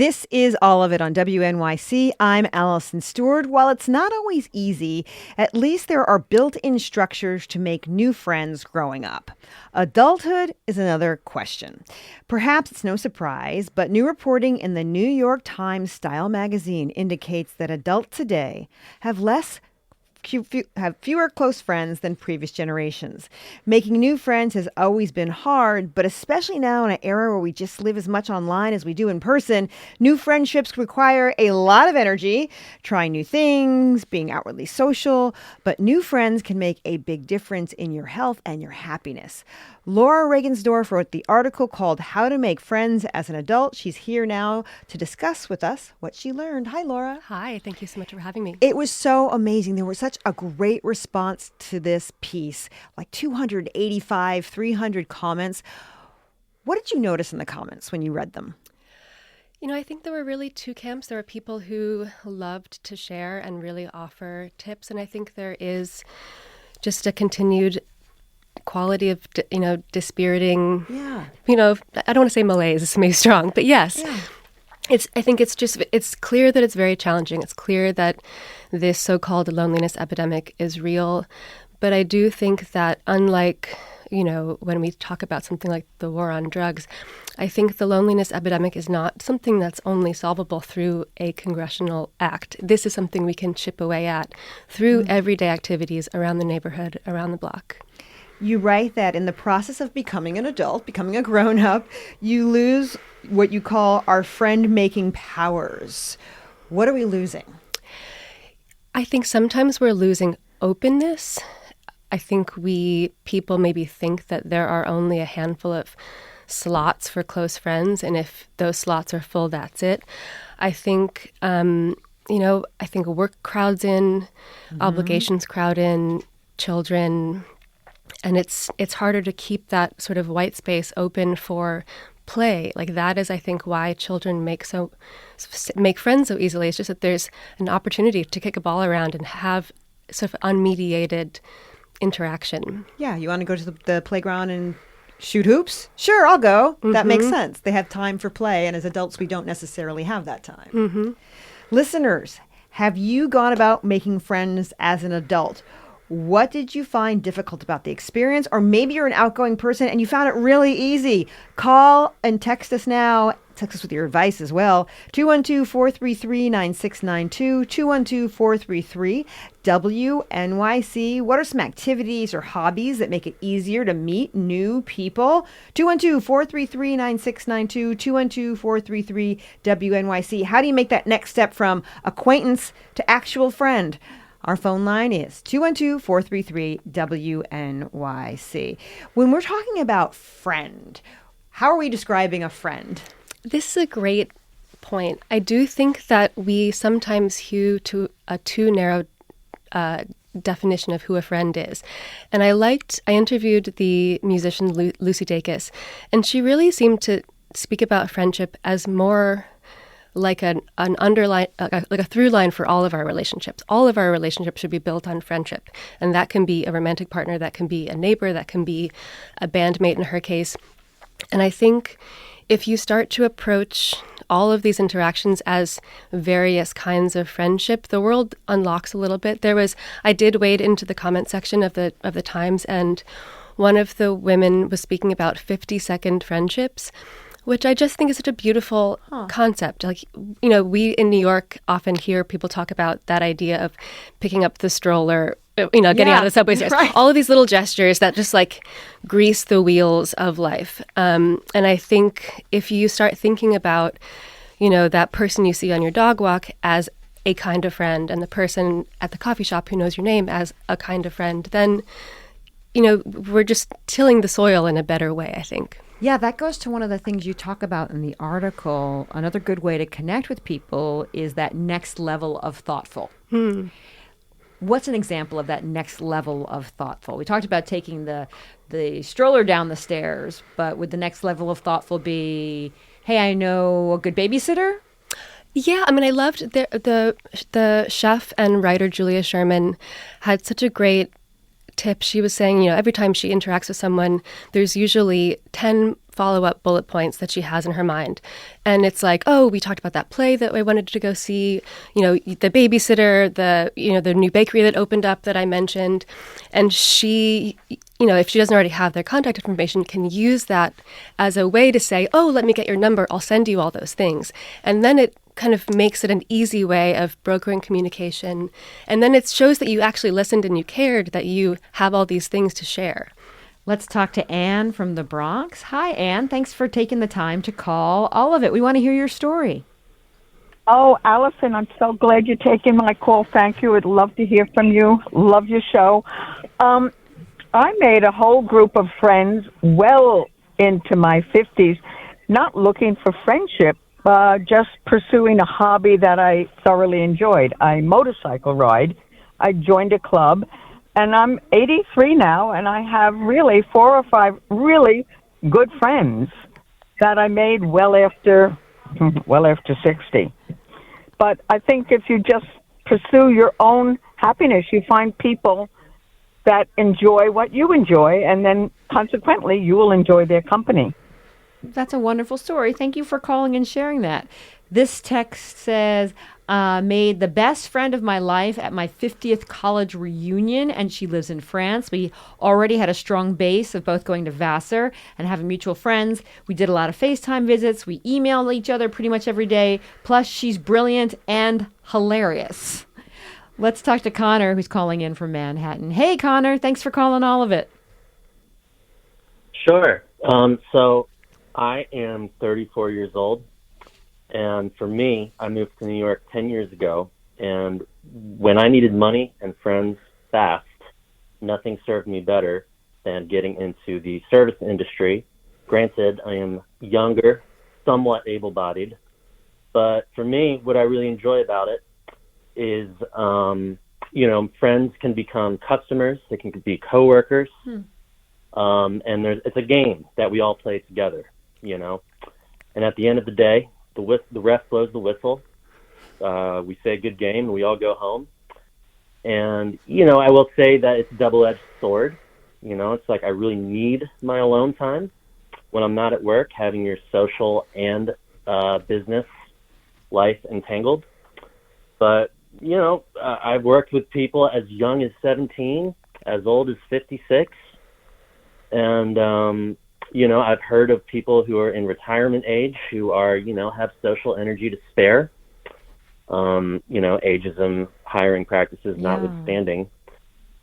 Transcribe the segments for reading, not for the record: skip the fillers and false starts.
This is All of It on WNYC. I'm Allison Stewart. While it's not always easy, at least there are built-in structures to make new friends growing up. Adulthood is another question. Perhaps it's no surprise, but new reporting in the New York Times Style magazine indicates that adults today have fewer close friends than previous generations. Making new friends has always been hard, but especially now in an era where we just live as much online as we do in person, new friendships require a lot of energy, trying new things, being outwardly social, but new friends can make a big difference in your health and your happiness. Laura Regensdorf wrote the article called How to Make Friends as an Adult. She's here now to discuss with us what she learned. Hi, Laura. Hi, thank you so much for having me. It was so amazing. There was such a great response to this piece, like 285, 300 comments. What did you notice in the comments when you read them? You know, I think there were really two camps. There were people who loved to share and really offer tips. And I think there is just a continued quality of, dispiriting, I don't want to say malaise, it's maybe strong, but yes. Yeah. I think it's clear that it's very challenging. It's clear that this so-called loneliness epidemic is real. But I do think that unlike, when we talk about something like the war on drugs, I think the loneliness epidemic is not something that's only solvable through a congressional act. This is something we can chip away at through everyday activities around the neighborhood, around the block. You write that in the process of becoming an adult, becoming a grown-up, you lose what you call our friend-making powers. What are we losing? I think sometimes we're losing openness. I think people maybe think that there are only a handful of slots for close friends, and if those slots are full, that's it. I think, I think work crowds in, obligations crowd in, children. And it's harder to keep that sort of white space open for play. Like that is, I think, why children make friends so easily. It's just that there's an opportunity to kick a ball around and have sort of unmediated interaction. Yeah, you want to go to the playground and shoot hoops? Sure, I'll go. That makes sense. They have time for play, and as adults, we don't necessarily have that time. Listeners, have you gone about making friends as an adult? What did you find difficult about the experience? Or maybe you're an outgoing person and you found it really easy. Call and text us now. Text us with your advice as well. 212-433-9692, 212-433-WNYC. What are some activities or hobbies that make it easier to meet new people? 212-433-9692, 212-433-WNYC. How do you make that next step from acquaintance to actual friend? Our phone line is 212-433-WNYC. When we're talking about friend, how are we describing a friend? This is a great point. I do think that we sometimes hew to a too narrow definition of who a friend is. And I interviewed the musician Lucy Dacus, and she really seemed to speak about friendship as more like an underline, like a through line for all of our relationships. All of our relationships should be built on friendship. And that can be a romantic partner, that can be a neighbor, that can be a bandmate in her case. And I think if you start to approach all of these interactions as various kinds of friendship, the world unlocks a little bit. I did wade into the comment section of the Times, and one of the women was speaking about 50-second friendships, which I just think is such a beautiful concept. Like, we in New York often hear people talk about that idea of picking up the stroller, getting out of the subway stairs. Right. All of these little gestures that just like grease the wheels of life. And I think if you start thinking about, that person you see on your dog walk as a kind of friend, and the person at the coffee shop who knows your name as a kind of friend, then, we're just tilling the soil in a better way, I think. Yeah, that goes to one of the things you talk about in the article. Another good way to connect with people is that next level of thoughtful. What's an example of that next level of thoughtful? We talked about taking the stroller down the stairs, but would the next level of thoughtful be, hey, I know a good babysitter? Yeah, I mean, I loved the chef and writer Julia Sherman had such a great tip. She was saying, every time she interacts with someone, there's usually 10 follow-up bullet points that she has in her mind. And it's like, oh, we talked about that play that I wanted to go see, the babysitter, the new bakery that opened up that I mentioned. And she, if she doesn't already have their contact information, can use that as a way to say, oh, let me get your number. I'll send you all those things. And then it kind of makes it an easy way of brokering communication. And then it shows that you actually listened and you cared, that you have all these things to share. Let's talk to Anne from the Bronx. Hi, Anne. Thanks for taking the time to call. All of it. We want to hear your story. Oh, Allison, I'm so glad you're taking my call. Thank you. I'd love to hear from you. Love your show. I made a whole group of friends well into my 50s, not looking for friendship, just pursuing a hobby that I thoroughly enjoyed. I motorcycle ride. I joined a club, and I'm 83 now, and I have really 4 or 5 really good friends that I made well after 60. But I think if you just pursue your own happiness, you find people that enjoy what you enjoy, and then consequently, you will enjoy their company. That's a wonderful story. Thank you for calling and sharing that. This text says, made the best friend of my life at my 50th college reunion, and she lives in France. We already had a strong base of both going to Vassar and having mutual friends. We did a lot of FaceTime visits. We emailed each other pretty much every day. Plus, she's brilliant and hilarious. Let's talk to Connor, who's calling in from Manhattan. Hey, Connor. Thanks for calling all of it. Sure. So I am 34 years old. And for me, I moved to New York 10 years ago, and when I needed money and friends fast, nothing served me better than getting into the service industry. Granted, I am younger, somewhat able-bodied, but for me, what I really enjoy about it is, friends can become customers, they can be coworkers, and it's a game that we all play together, and at the end of the day, the ref blows the whistle. We say good game, and we all go home. And, I will say that it's a double-edged sword. It's like I really need my alone time when I'm not at work, having your social and business life entangled. But, I've worked with people as young as 17, as old as 56. And, I've heard of people who are in retirement age who are, have social energy to spare, ageism, hiring practices notwithstanding.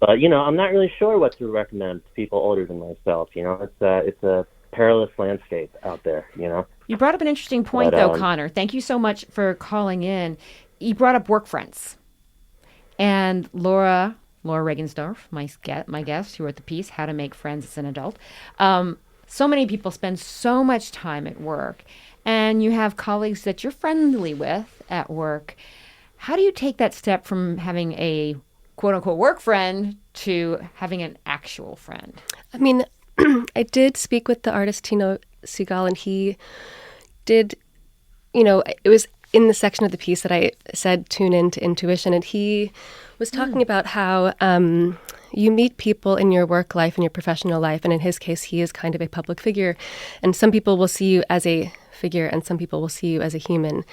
But, I'm not really sure what to recommend to people older than myself. It's a perilous landscape out there, You brought up an interesting point, though, Connor. Thank you so much for calling in. You brought up work friends. And Laura Regensdorf, my guest who wrote the piece, How to Make Friends as an Adult. So many people spend so much time at work, and you have colleagues that you're friendly with at work. How do you take that step from having a quote-unquote work friend to having an actual friend? I mean, I did speak with the artist Tino Segal, and he did, it was in the section of the piece that I said tune into intuition, and he was talking about how you meet people in your work life and your professional life, and in his case, he is kind of a public figure, and some people will see you as a figure, and some people will see you as a human,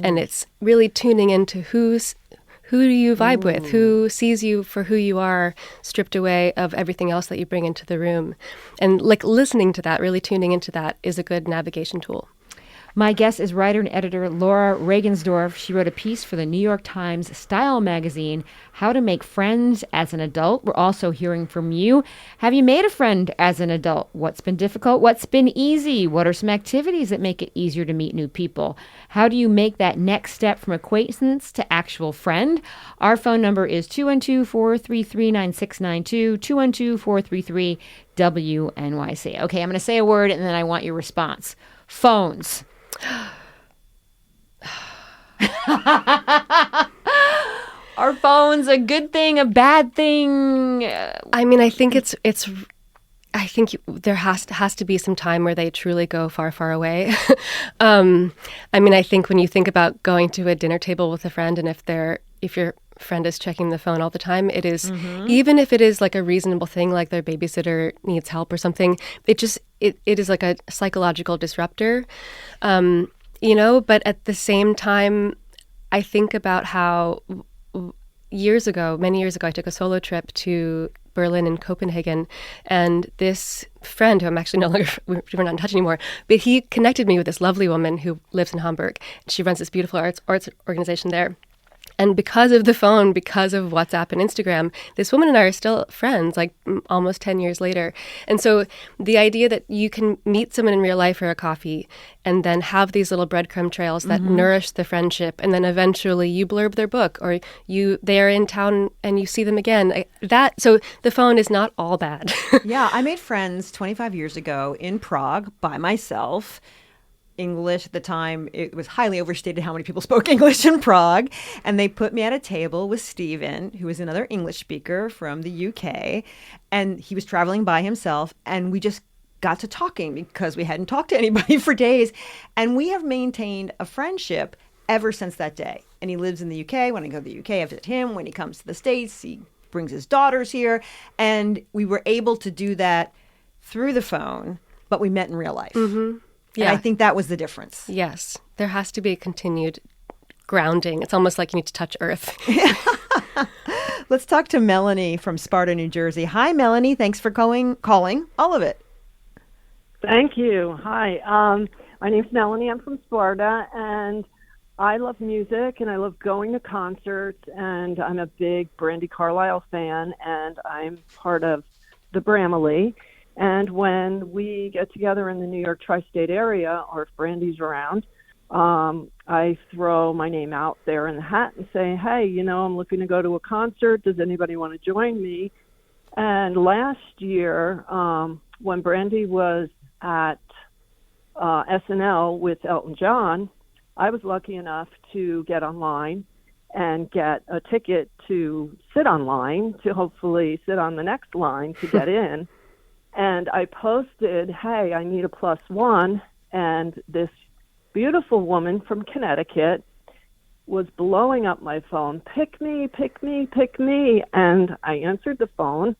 and it's really tuning into who do you vibe with, who sees you for who you are, stripped away of everything else that you bring into the room, and like listening to that, really tuning into that is a good navigation tool. My guest is writer and editor Laura Regensdorf. She wrote a piece for the New York Times Style magazine, How to Make Friends as an Adult. We're also hearing from you. Have you made a friend as an adult? What's been difficult? What's been easy? What are some activities that make it easier to meet new people? How do you make that next step from acquaintance to actual friend? Our phone number is 212-433-9692, 212-433-WNYC. Okay, I'm going to say a word and then I want your response. Phones. Are phones a good thing, a bad thing? I mean, I think I think there has to be some time where they truly go far, far away. I mean, I think when you think about going to a dinner table with a friend, and if you're friend is checking the phone all the time. It is, even if it is like a reasonable thing, like their babysitter needs help or something, it is like a psychological disruptor, but at the same time, I think about how many years ago, I took a solo trip to Berlin and Copenhagen, and this friend who I'm actually no longer, we're not in touch anymore, but he connected me with this lovely woman who lives in Hamburg. She runs this beautiful arts organization there. And because of the phone, because of WhatsApp and Instagram, this woman and I are still friends, like almost 10 years later. And so the idea that you can meet someone in real life for a coffee and then have these little breadcrumb trails that nourish the friendship, and then eventually you blurb their book, or they're in town and you see them again. So the phone is not all bad. Yeah, I made friends 25 years ago in Prague by myself. English at the time, it was highly overstated how many people spoke English in Prague. And they put me at a table with Stephen, who is another English speaker from the UK. And he was traveling by himself. And we just got to talking because we hadn't talked to anybody for days. And we have maintained a friendship ever since that day. And he lives in the UK. When I go to the UK, I visit him. When he comes to the States, he brings his daughters here. And we were able to do that through the phone, but we met in real life. Yeah. And I think that was the difference. Yes. There has to be a continued grounding. It's almost like you need to touch earth. Let's talk to Melanie from Sparta, New Jersey. Hi, Melanie. Thanks for calling all of it. Thank you. Hi. My name's Melanie. I'm from Sparta, and I love music, and I love going to concerts, and I'm a big Brandi Carlile fan, and I'm part of the Bramley. And when we get together in the New York tri-state area, or if Brandy's around, I throw my name out there in the hat and say, hey, I'm looking to go to a concert. Does anybody want to join me? And last year, when Brandy was at SNL with Elton John, I was lucky enough to get online and get a ticket to sit online, to hopefully sit on the next line to get in. And I posted, hey, I need a +1. And this beautiful woman from Connecticut was blowing up my phone. Pick me, pick me, pick me. And I answered the phone.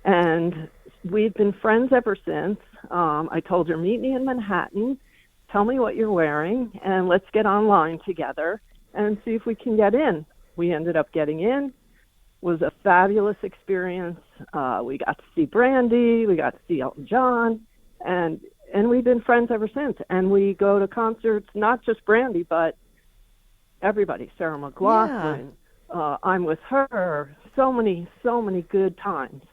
And we've been friends ever since. I told her, meet me in Manhattan. Tell me what you're wearing. And let's get online together and see if we can get in. We ended up getting in. Was a fabulous experience. We got to see Brandy, we got to see Elton John, and we've been friends ever since. And we go to concerts, not just Brandy, but everybody. Sarah McLachlan, I'm with her. So many good times.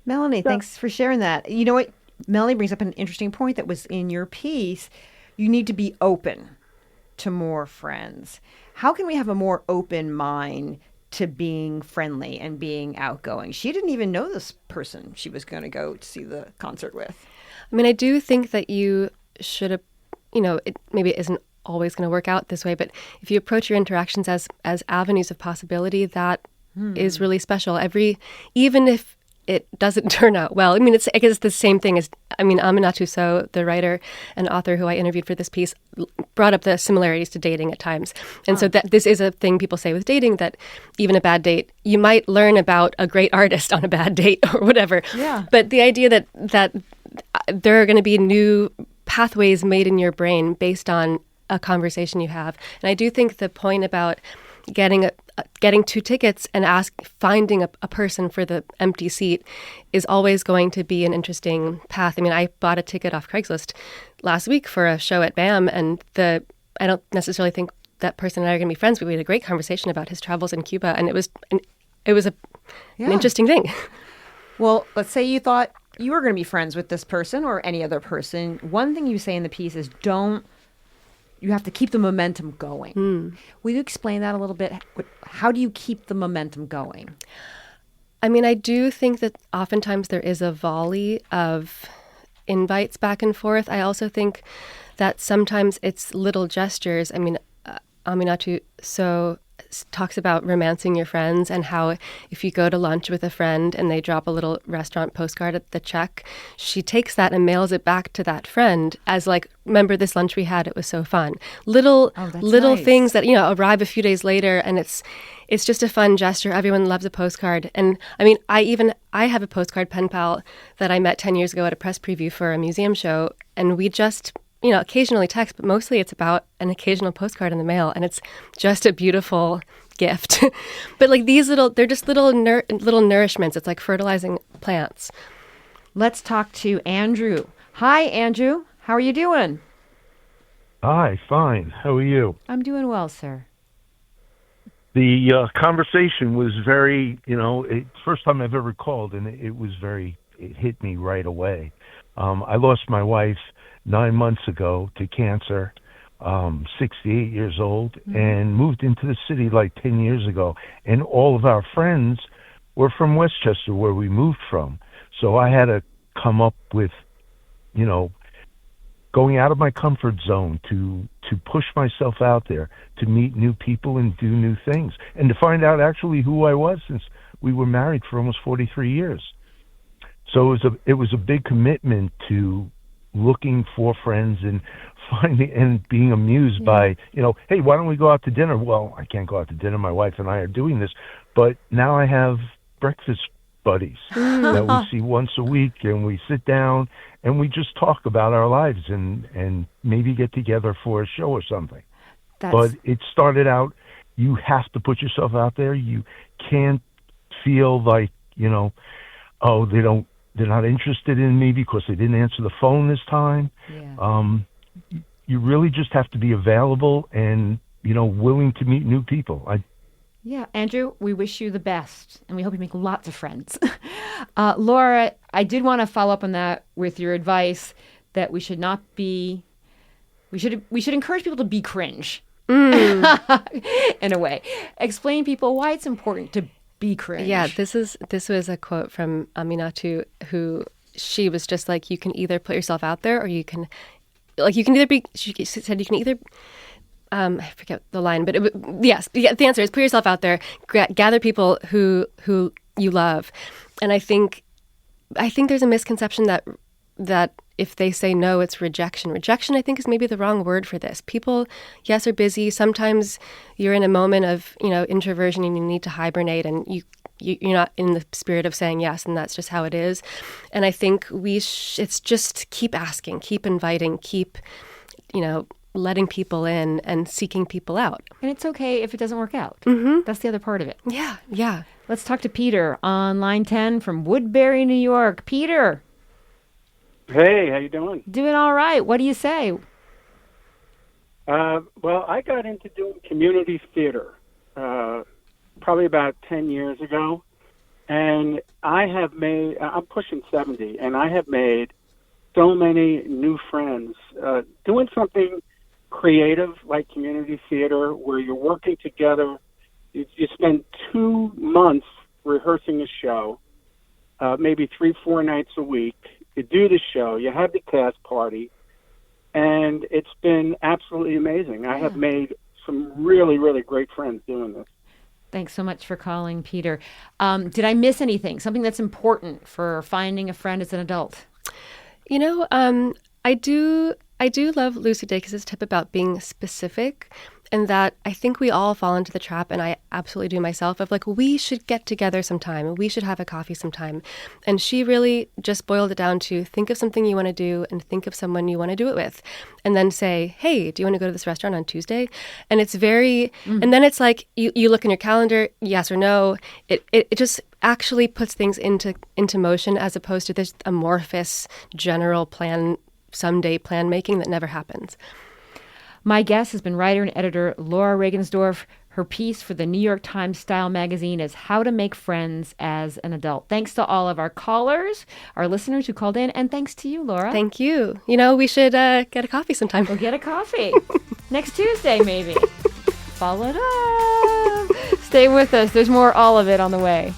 Melanie, thanks for sharing that. You know what? Melanie brings up an interesting point that was in your piece. You need to be open to more friends. How can we have a more open mind to being friendly and being outgoing? She didn't even know this person she was going to go to see the concert with. I mean, I do think that you should have, maybe it isn't always going to work out this way, but if you approach your interactions as avenues of possibility, that is really special. Even if it doesn't turn out well. I guess it's the same thing as, Aminatou Sow, the writer and author who I interviewed for this piece, brought up the similarities to dating at times. And so that this is a thing people say with dating, that even a bad date, you might learn about a great artist on a bad date or whatever. Yeah. But the idea that there are going to be new pathways made in your brain based on a conversation you have. And I do think the point about getting 2 tickets and finding a person for the empty seat is always going to be an interesting path. I bought a ticket off Craigslist last week for a show at BAM, and I don't necessarily think that person and I are going to be friends, but we had a great conversation about his travels in Cuba, and it was an interesting thing. Well, let's say you thought you were going to be friends with this person or any other person. One thing you say in the piece is you have to keep the momentum going. Will you explain that a little bit? How do you keep the momentum going? I do think that oftentimes there is a volley of invites back and forth. I also think that sometimes it's little gestures. Aminatou Sow talks about romancing your friends and how if you go to lunch with a friend and they drop a little restaurant postcard at the check, she takes that and mails it back to that friend as like, remember this lunch we had, it was so fun. Little nice. things that, arrive a few days later, and it's just a fun gesture. Everyone loves a postcard. And I mean, I have a postcard pen pal that I met 10 years ago at a press preview for a museum show, and we just occasionally text, but mostly it's about an occasional postcard in the mail, and it's just a beautiful gift. But like they're just little nourishments. It's like fertilizing plants. Let's talk to Andrew. Hi, Andrew. How are you doing? Hi, fine. How are you? I'm doing well, sir. The conversation was very, first time I've ever called, and it hit me right away. I lost my wife 9 months ago to cancer, 68 years old, and moved into the city like 10 years ago. And all of our friends were from Westchester, where we moved from. So I had to come up with, going out of my comfort zone to push myself out there, to meet new people and do new things, and to find out actually who I was, since we were married for almost 43 years. So it was a big commitment to looking for friends and finding and being amused by, hey, why don't we go out to dinner? Well, I can't go out to dinner. My wife and I are doing this, but now I have breakfast buddies that we see once a week, and we sit down and we just talk about our lives and maybe get together for a show or something. But it started out, you have to put yourself out there. You can't feel like, oh, they're not interested in me because they didn't answer the phone this time. Yeah. You really just have to be available and, willing to meet new people. Yeah, Andrew, we wish you the best, and we hope you make lots of friends. Laura, I did want to follow up on that with your advice that we should encourage people to be cringe in a way. Explain people why it's important to be cringe. Yeah, this was a quote from Aminatu, who she was just like, you can either put yourself out there, or you can either be. She said you can either. I forget the line, but yes, the answer is put yourself out there, gather people who you love, and I think there's a misconception that if they say no, it's rejection. Rejection, I think, is maybe the wrong word for this. People, yes, are busy. Sometimes you're in a moment of introversion and you need to hibernate, and you're not in the spirit of saying yes, and that's just how it is. And I think it's just keep asking, keep inviting, keep letting people in and seeking people out. And it's okay if it doesn't work out. Mm-hmm. That's the other part of it. Yeah. Let's talk to Peter on line 10 from Woodbury, New York. Peter. Hey, how you doing? Doing all right. What do you say? Well, I got into doing community theater probably about 10 years ago, and I'm pushing 70, and I have made so many new friends doing something creative like community theater, where you're working together. You spend 2 months rehearsing a show, maybe 3-4 nights a week. You do the show, you have the cast party, and it's been absolutely amazing. I have made some really, really great friends doing this. Thanks so much for calling, Peter. Did I miss anything? Something that's important for finding a friend as an adult? I do love Lucy Dacus's tip about being specific, and that I think we all fall into the trap, and I absolutely do myself, of like, we should get together sometime, we should have a coffee sometime. And she really just boiled it down to think of something you want to do and think of someone you want to do it with, and then say, hey, do you want to go to this restaurant on Tuesday? And it's very, and then it's like, you look in your calendar, yes or no. It just actually puts things into motion, as opposed to this amorphous general plan, someday plan making that never happens. My guest has been writer and editor Laura Regensdorf. Her piece for the New York Times Style magazine is How to Make Friends as an Adult. Thanks to all of our callers, our listeners who called in, and thanks to you, Laura. Thank you. We should get a coffee sometime. We'll get a coffee. Next Tuesday, maybe. Follow it up. Stay with us. There's more All of It on the way.